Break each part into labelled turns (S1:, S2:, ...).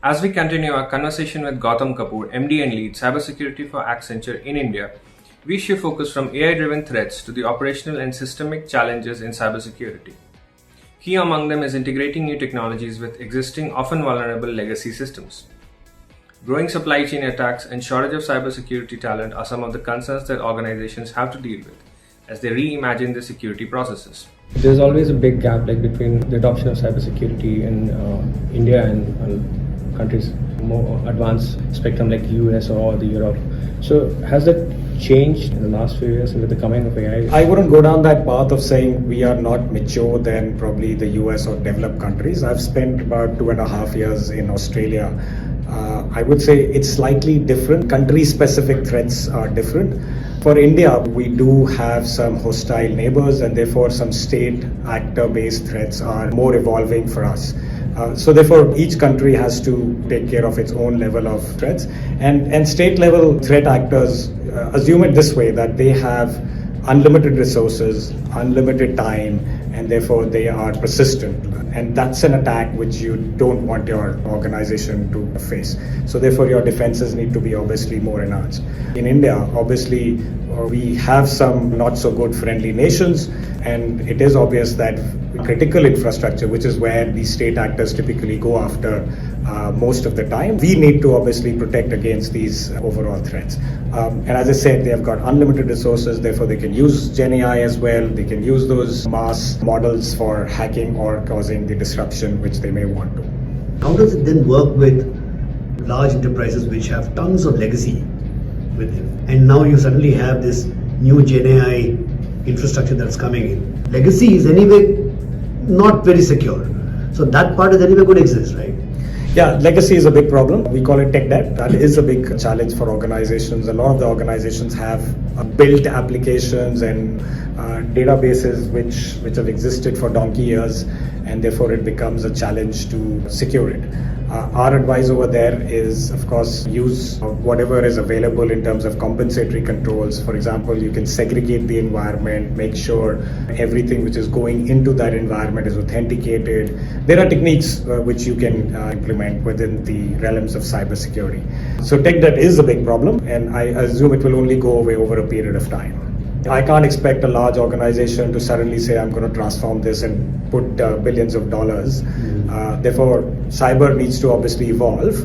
S1: As we continue our conversation with Gautam Kapoor, MD and Lead Cybersecurity for Accenture in India, we shift focus from AI-driven threats to the operational and systemic challenges in cybersecurity. Key among them is integrating new technologies with existing, often vulnerable legacy systems. Growing supply chain attacks and shortage of cybersecurity talent are some of the concerns that organizations have to deal with as they reimagine their security processes.
S2: There's always a big gap between the adoption of cybersecurity in India and countries more advanced spectrum like US or the Europe. So has that changed in the last few years with the coming of AI?
S3: I wouldn't go down that path of saying we are not mature than probably the US or developed countries. I've spent about 2.5 years in Australia. I would say it's slightly different. Country-specific threats are different. For India, we do have some hostile neighbors and therefore some state actor-based threats are more evolving for us. So therefore, each country has to take care of its own level of threats. And state-level threat actors assume it this way, that they have unlimited resources, unlimited time, and therefore they are persistent. And that's an attack which you don't want your organization to face. So therefore your defenses need to be obviously more enhanced. In India, obviously, we have some not so good friendly nations, and it is obvious that critical infrastructure, which is where these state actors typically go after most of the time, we need to obviously protect against these overall threats. And as I said, they have got unlimited resources, therefore they can use Gen AI as well. They can use those mass models for hacking or causing the disruption which they may want to.
S4: How does it then work with large enterprises which have tons of legacy with them? And now you suddenly have this new Gen AI infrastructure that's coming in. Legacy is anyway not very secure. So that part is anyway going to exist, right?
S3: Yeah, legacy is a big problem. We call it tech debt. That is a big challenge for organizations. A lot of the organizations have built applications and databases which have existed for donkey years, and therefore it becomes a challenge to secure it. Our advice over there is, of course, use whatever is available in terms of compensatory controls. For example, you can segregate the environment, make sure everything which is going into that environment is authenticated. There are techniques which you can implement within the realms of cybersecurity. So tech debt is a big problem, and I assume it will only go away over a period of time. I can't expect a large organization to suddenly say, I'm going to transform this and put billions of dollars. Therefore, cyber needs to obviously evolve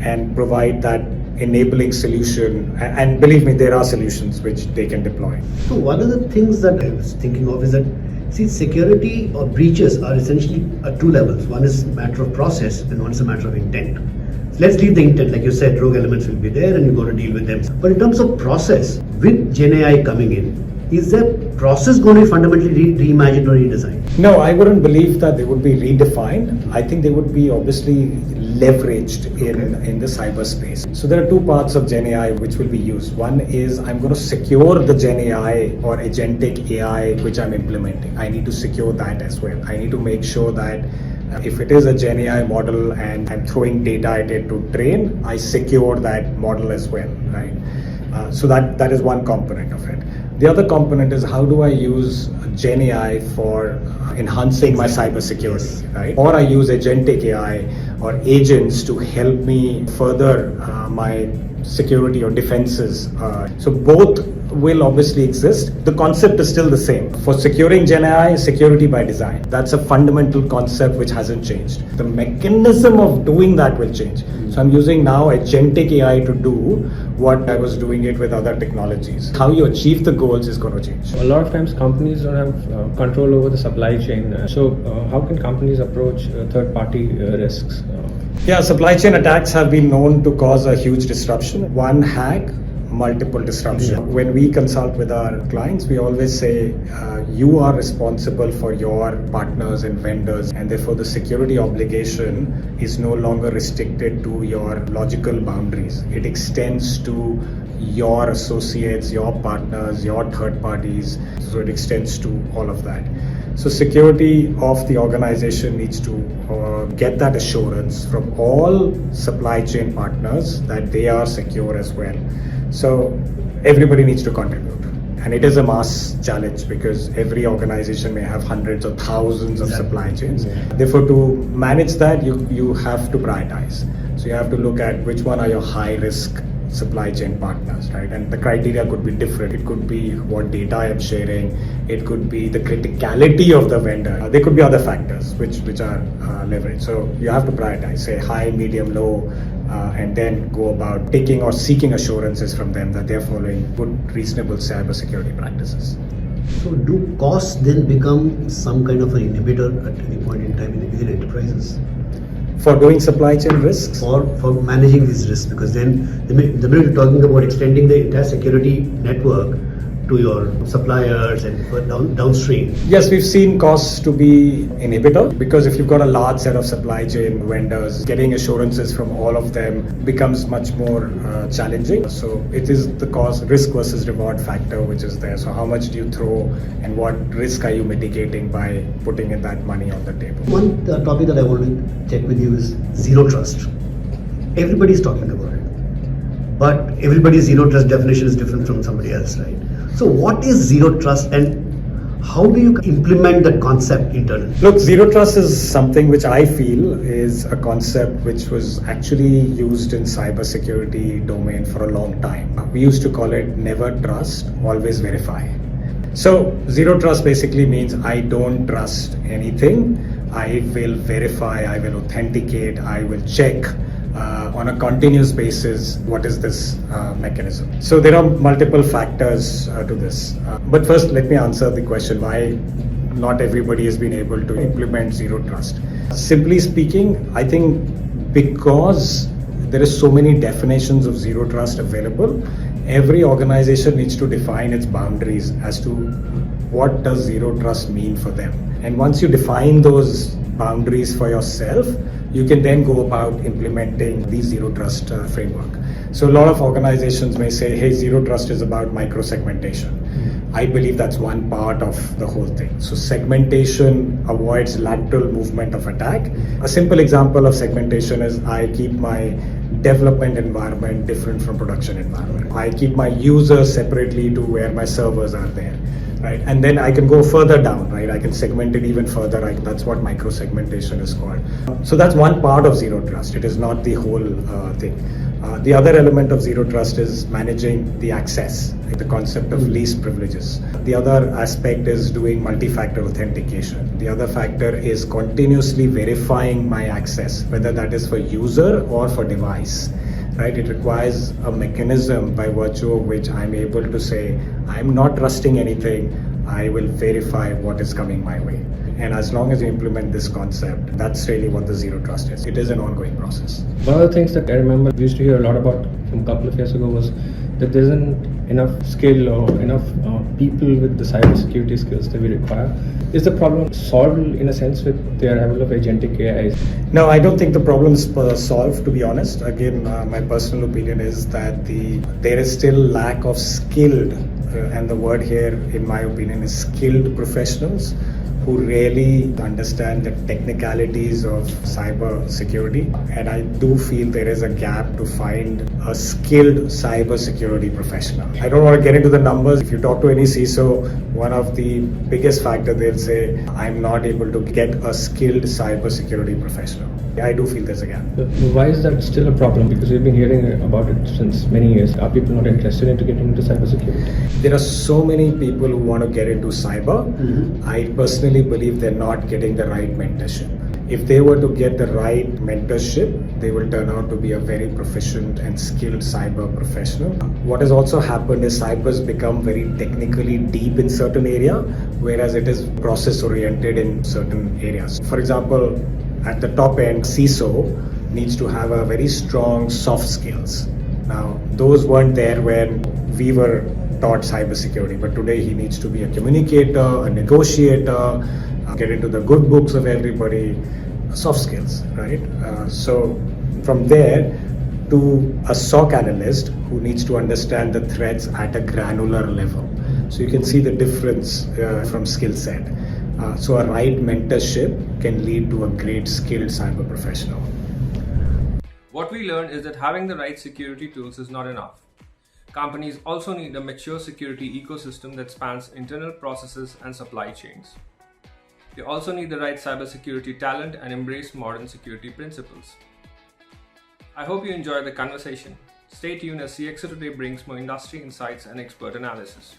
S3: and provide that enabling solution. And believe me, there are solutions which they can deploy.
S4: So one of the things that I was thinking of is that, see, security or breaches are essentially at two levels. One is a matter of process and one is a matter of intent. So let's leave the intent. Like you said, rogue elements will be there and you've got to deal with them. But in terms of process, with Gen AI coming in, is that process going to be fundamentally reimagined or redesigned?
S3: No, I wouldn't believe that they would be redefined. I think they would be obviously leveraged in the cyberspace. So there are two parts of Gen AI which will be used. One is I'm going to secure the Gen AI or agentic AI which I'm implementing. I need to secure that as well. I need to make sure that if it is a Gen AI model and I'm throwing data at it to train, I secure that model as well, right? So that is one component of it. The other component is how do I use Gen AI for enhancing my cybersecurity, right? Or I use agentic AI or agents to help me further my security or defenses. So both will obviously exist. The concept is still the same. For securing Gen AI, security by design. That's a fundamental concept which hasn't changed. The mechanism of doing that will change. So I'm using now agentic AI to do what I was doing it with other technologies. How you achieve the goals is going to change.
S2: A lot of times companies don't have control over the supply chain. So how can companies approach third-party risks?
S3: Yeah, supply chain attacks have been known to cause a huge disruption. One hack, multiple disruption. Yeah. When we consult with our clients, we always say you are responsible for your partners and vendors, and therefore the security obligation is no longer restricted to your logical boundaries. It extends to your associates, your partners, your third parties. So it extends to all of that. So security of the organization needs to get that assurance from all supply chain partners that they are secure as well. So everybody needs to contribute. And it is a mass challenge because every organization may have hundreds or thousands of supply chains. Therefore, to manage that, you have to prioritize. So you have to look at which one are your high risk supply chain partners, right? And the criteria could be different. It could be what data I am sharing. It could be the criticality of the vendor. There could be other factors which are leveraged. So you have to prioritize, say high, medium, low, and then go about taking or seeking assurances from them that they're following good, reasonable cybersecurity practices.
S4: So do costs then become some kind of an inhibitor at any point in time within enterprises?
S3: For doing supply chain risks?
S4: For managing these risks, because then the minute you're talking about extending the entire security network to your suppliers and downstream.
S3: Yes, we've seen costs to be inhibitor because if you've got a large set of supply chain vendors, getting assurances from all of them becomes much more challenging. So it is the cost, risk versus reward factor which is there. So how much do you throw and what risk are you mitigating by putting in that money on the table?
S4: One topic that I want to check with you is zero trust. Everybody's talking about it, but everybody's zero trust definition is different from somebody else, right? So what is zero trust and how do you implement that concept internally?
S3: Look, zero trust is something which I feel is a concept which was actually used in cybersecurity domain for a long time. We used to call it never trust, always verify. So zero trust basically means I don't trust anything. I will verify, I will authenticate, I will check on a continuous basis what is this mechanism. So there are multiple factors to this. But first let me answer the question why not everybody has been able to implement zero trust. Simply speaking, I think because there is so many definitions of zero trust available, every organization needs to define its boundaries as to what does zero trust mean for them. And once you define those boundaries for yourself, you can then go about implementing the zero trust framework. So a lot of organizations may say, hey, zero trust is about micro-segmentation. I believe that's one part of the whole thing. So segmentation avoids lateral movement of attack. A simple example of segmentation is I keep my development environment different from production environment. I keep my users separately to where my servers are there. Right? And then I can go further down, right? I can segment it even further. That's what micro-segmentation is called. So that's one part of zero trust. It is not the whole thing. The other element of zero trust is managing the access, like the concept of least privileges. The other aspect is doing multi-factor authentication. The other factor is continuously verifying my access, whether that is for user or for device. Right? It requires a mechanism by virtue of which I'm able to say, I'm not trusting anything, I will verify what is coming my way. And as long as you implement this concept, that's really what the zero trust is. It is an ongoing process.
S2: One of the things that I remember we used to hear a lot about from a couple of years ago was that there isn't enough skill or enough people with the cybersecurity skills that we require. Is the problem solved in a sense with the arrival of agentic AI?
S3: No, I don't think the problem is solved, to be honest. Again, my personal opinion is that there is still lack of skilled, and the word here, in my opinion, is skilled professionals who really understand the technicalities of cyber security. And I do feel there is a gap to find a skilled cyber security professional. I don't want to get into the numbers. If you talk to any CISO, one of the biggest factor they'll say, I'm not able to get a skilled cyber security professional. I do feel there's a gap.
S2: Why is that still a problem? Because we've been hearing about it since many years. Are people not interested in getting into cybersecurity?
S3: There are so many people who want to get into cyber. I personally believe they're not getting the right mentorship. If they were to get the right mentorship, they will turn out to be a very proficient and skilled cyber professional. What has also happened is cyber has become very technically deep in certain area, whereas it is process oriented in certain areas. For example, at the top end, CISO needs to have a very strong soft skills. Now, those weren't there when we were taught cybersecurity, but today he needs to be a communicator, a negotiator, get into the good books of everybody, soft skills, right? So from there to a SOC analyst who needs to understand the threats at a granular level. So you can see the difference from skill set. So a right mentorship can lead to a great skilled cyber professional.
S1: What we learned is that having the right security tools is not enough. Companies also need a mature security ecosystem that spans internal processes and supply chains. They also need the right cybersecurity talent and embrace modern security principles. I hope you enjoyed the conversation. Stay tuned as CXO Today brings more industry insights and expert analysis.